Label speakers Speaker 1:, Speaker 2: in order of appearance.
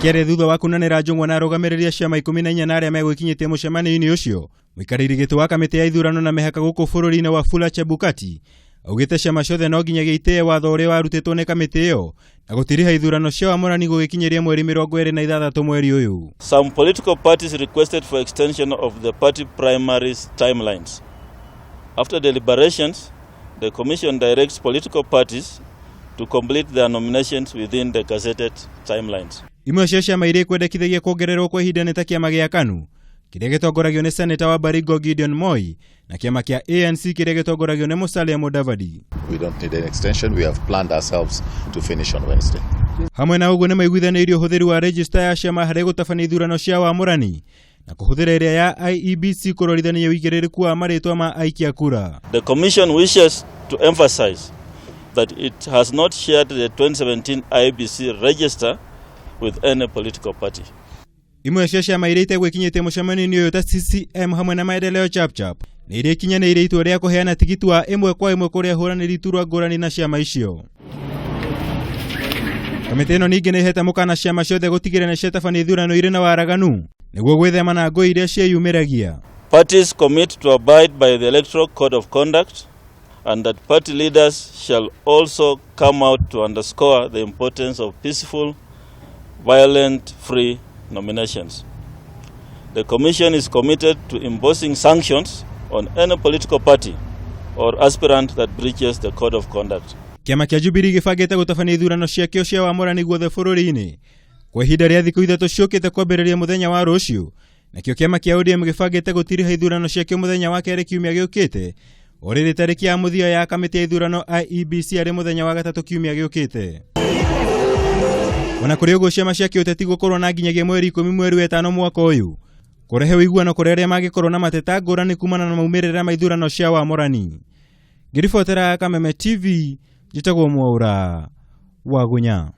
Speaker 1: Akiaria thutha wa kunanira njung'wa na arugamiriria ciama 14 na aria megwikinyitie mucemanio-ini ucio, muikariri giti wa kamiti ya ithurano na mihaka guku bururi-ini Wafula Chebukati augite ciama ciothe no nginya giite watho uria warutitwo ni kamiti iyo na gutiriha ithurano cia wamurani gugikinyiria mweri 26 mweri uyu.
Speaker 2: Some political parties requested for extension of the party primaries timelines. After deliberations, the commission directs political parties to complete their nominations within the gazetted timelines.
Speaker 1: Imwe cia ciama iria kwendekithagia kuongererwo kwa ihinda nĩ kiama gĩa KANU kiria gitongoragio ni Senator wa Baringo Gideon Moi na kiama kia ANC kiria gitongoragio ni Musalia Mudavadi.
Speaker 3: We don't need an extension. We have planned ourselves to finish on Wednesday.
Speaker 1: Hamwe na uguo ni maiguithanirio uhuthiri wa register ya ciama harĩ gutabania ithurano cia wamurani na kuhuthira iria ya IEBC kurorithania uigĩrĩrĩku wa marĩtwa ma aikia kura.
Speaker 2: The commission wishes to emphasize that it has not shared the 2017 IEBC register with any political party.
Speaker 1: Imwe cia ciama iria itegwikinyitie mucemanio-ini uyu ta CCM hamwe na Maendeleo Chapchap ni iria ikinyanĩire itua rĩa kuheana tigiti wa 1-kwa-1 kuria ahũranĩri iturwa ngũrani na ciama icio. Kamiti ĩno ningĩ nĩ ihete mũkana ciama ciothe gũtigĩrĩra nĩ ciatabania ithurano irĩ na waraganu nĩguo gwĩthema na ngũĩ iria ciĩyumĩragia.
Speaker 2: Parties commit to abide by the Electoral Code of Conduct and that party leaders shall also come out to underscore the importance of peaceful, violent, free nominations. The Commission is committed to imposing sanctions on any political party or aspirant that breaches the Code of Conduct.
Speaker 1: Kiama kia Jubilee gĩbangĩte gũtabania ithurano ciakĩo cia wamurani guothe bũrũri-inĩ kwa ihinda rĩa thikũ 3 ciũkĩte kwambĩrĩria mũthenya wa rũciũ, nakĩo kiama kia ODM gĩbangĩte gũtiriha ithurano ciakĩo mũthenya wa kerĩ kiumia gĩũkĩte o rĩrĩ tarĩki ya mũthia ya kamiti ya ithurano IEBC arĩ mũthenya wa gatatũ kiumia gĩũkĩte. Ona kũrĩ ũguo ciama cia kiuteti gũkorwo na nginyagia mweri 10 mweri wa 5 mwaka ũyũ kũrehe ũiguano kũrĩ arĩa mangĩkorwo na mateta ngũrani kumana na maumĩrĩra ma ithurano cia wamurani. Ngĩribotera Kameme TV, njĩtagwo Mwaura wa Gunya.